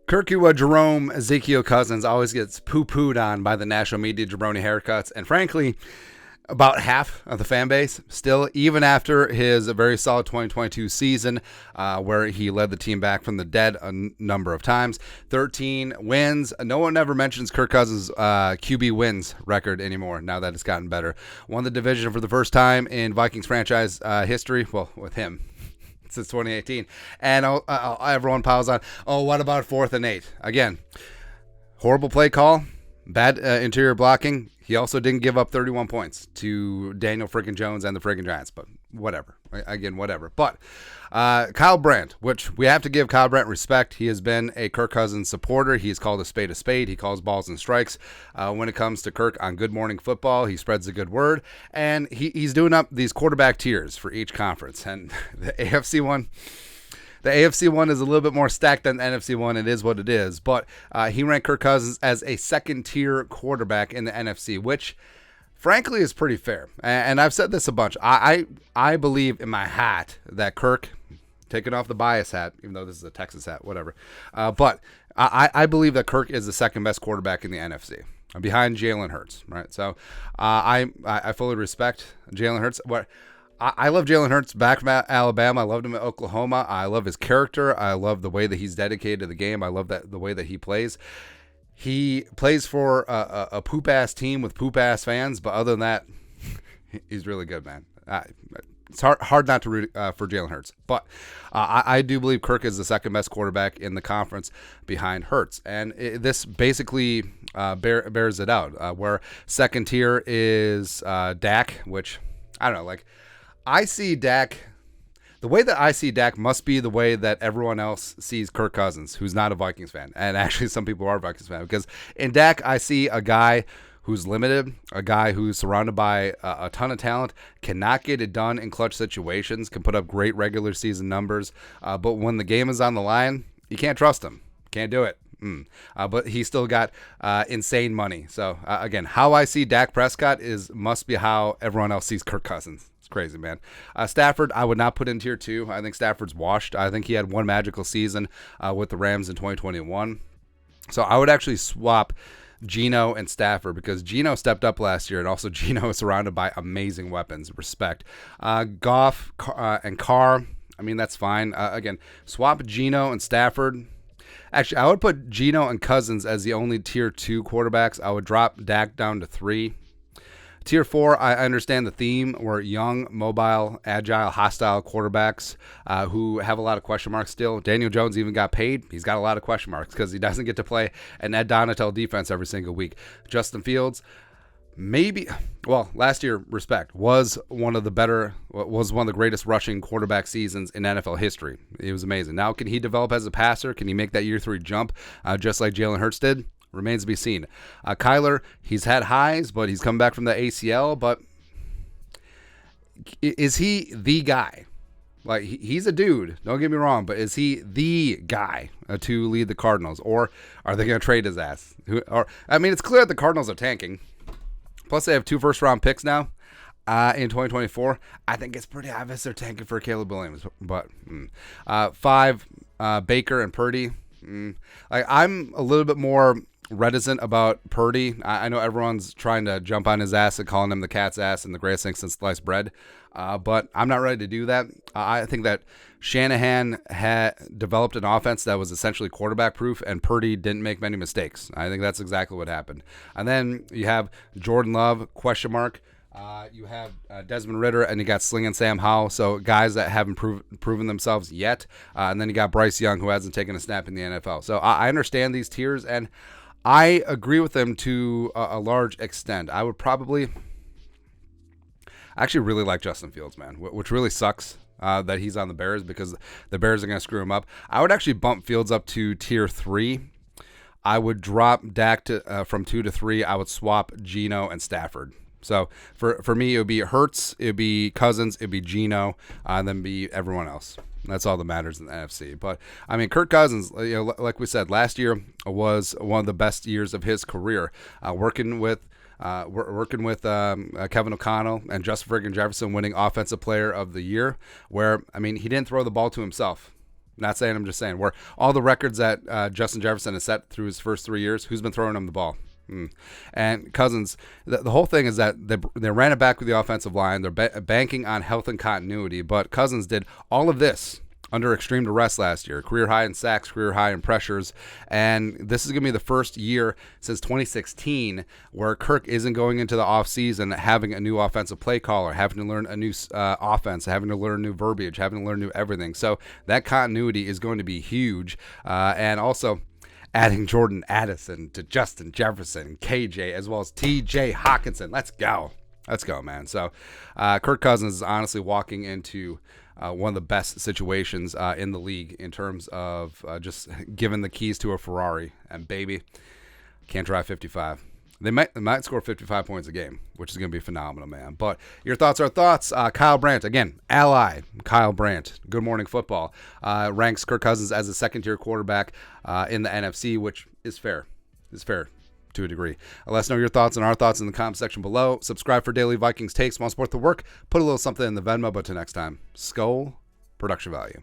Jerome Ezekiel Cousins always gets poo-pooed on by the national media, jabroni haircuts, and frankly, about half of the fan base still, even after his very solid 2022 season, where he led the team back from the dead a number of times. 13 wins. No one ever mentions Kirk Cousins' QB wins record anymore now that it's gotten better. Won the division for the first time in Vikings franchise history, well, with him, since 2018. And everyone piles on, oh, what about 4th and 8? Again, horrible play call, bad interior blocking. He also didn't give up 31 points to Daniel freaking Jones and the freaking Giants, but whatever. Again, whatever. But Kyle Brandt, which we have to give Kyle Brandt respect. He has been a Kirk Cousins supporter. He's called a spade a spade. He calls balls and strikes. When it comes to Kirk on Good Morning Football, he spreads a good word. And he's doing up these quarterback tiers for each conference. And the AFC one... The AFC one is a little bit more stacked than the NFC one. It is what it is. But he ranked Kirk Cousins as a second-tier quarterback in the NFC, which, frankly, is pretty fair. And I've said this a bunch. I believe in my hat that Kirk, taking off the bias hat, even though this is a Texas hat, whatever. But I believe that Kirk is the second-best quarterback in the NFC, behind Jalen Hurts. Right? So I fully respect Jalen Hurts. I love Jalen Hurts back from Alabama. I loved him at Oklahoma. I love his character. I love the way that he's dedicated to the game. I love the way that he plays. He plays for a poop-ass team with poop-ass fans, but other than that, he's really good, man. It's hard not to root for Jalen Hurts. But I do believe Kirk is the second-best quarterback in the conference behind Hurts. And this basically bears it out, where second tier is Dak, which, I don't know, like, I see Dak, the way that I see Dak must be the way that everyone else sees Kirk Cousins, who's not a Vikings fan. And actually, some people are Vikings fans. Because in Dak, I see a guy who's limited, a guy who's surrounded by a ton of talent, cannot get it done in clutch situations, can put up great regular season numbers. But when the game is on the line, you can't trust him. Can't do it. But he still got insane money. So, again, how I see Dak Prescott must be how everyone else sees Kirk Cousins. It's crazy, man. Stafford, I would not put in tier 2. I think Stafford's washed. I think he had one magical season with the Rams in 2021. So I would actually swap Geno and Stafford because Geno stepped up last year, and also Geno is surrounded by amazing weapons. Respect. Goff and Carr, I mean, that's fine. Again, swap Geno and Stafford. Actually, I would put Geno and Cousins as the only tier 2 quarterbacks. I would drop Dak down to 3. Tier 4, I understand the theme. We're young, mobile, agile, hostile quarterbacks who have a lot of question marks still. Daniel Jones even got paid. He's got a lot of question marks because he doesn't get to play an Ed Donatel defense every single week. Justin Fields, last year, respect, was one of the greatest rushing quarterback seasons in NFL history. It was amazing. Now, can he develop as a passer? Can he make that year 3 jump just like Jalen Hurts did? Remains to be seen. Kyler, he's had highs, but he's come back from the ACL. But is he the guy? Like, he's a dude, don't get me wrong, but is he the guy to lead the Cardinals? Or are they going to trade his ass? It's clear that the Cardinals are tanking. Plus, they have 2 first-round picks now in 2024. I think it's pretty obvious they're tanking for Caleb Williams. But 5, Baker and Purdy. I'm a little bit more reticent about Purdy. I know everyone's trying to jump on his ass and calling him the cat's ass and the greatest thing since sliced bread, but I'm not ready to do that. I think that Shanahan had developed an offense that was essentially quarterback proof, and Purdy didn't make many mistakes. I think that's exactly what happened. And then you have Jordan Love, question mark. You have Desmond Ridder, and you got Sling and Sam Howell, so guys that haven't proven themselves yet. And then you got Bryce Young, who hasn't taken a snap in the NFL. So I understand these tiers, and I agree with them to a large extent. I would probably actually really like Justin Fields, man, which really sucks that he's on the Bears because the Bears are going to screw him up. I would actually bump Fields up to tier 3. I would drop Dak from 2 to 3. I would swap Geno and Stafford. So for me, it would be Hurts, it would be Cousins, it would be Geno, and then be everyone else. That's all that matters in the NFC. But, I mean, Kirk Cousins, like we said, last year was one of the best years of his career. Working with Kevin O'Connell and Justin friggin' Jefferson winning Offensive Player of the Year, where, I mean, he didn't throw the ball to himself. Not saying, I'm just saying. Where all the records that Justin Jefferson has set through his first 3 years, who's been throwing him the ball? And Cousins, the whole thing is that they ran it back with the offensive line. They're banking on health and continuity. But Cousins did all of this under extreme duress last year. Career high in sacks, career high in pressures. And this is going to be the first year since 2016 where Kirk isn't going into the offseason having a new offensive play caller, having to learn a new offense, having to learn new verbiage, having to learn new everything. So that continuity is going to be huge. And also adding Jordan Addison to Justin Jefferson, KJ, as well as TJ Hawkinson. Let's go, man. So Kirk Cousins is honestly walking into one of the best situations in the league in terms of just giving the keys to a Ferrari. And baby, can't drive 55. They might score 55 points a game, which is going to be phenomenal, man. But your thoughts are thoughts. Kyle Brandt, again, ally Kyle Brandt, Good Morning Football, ranks Kirk Cousins as a second-tier quarterback in the NFC, which is fair. It's fair to a degree. Let us know your thoughts and our thoughts in the comment section below. Subscribe for daily Vikings takes. Want to support the work? Put a little something in the Venmo. But till next time, Skull Production Value.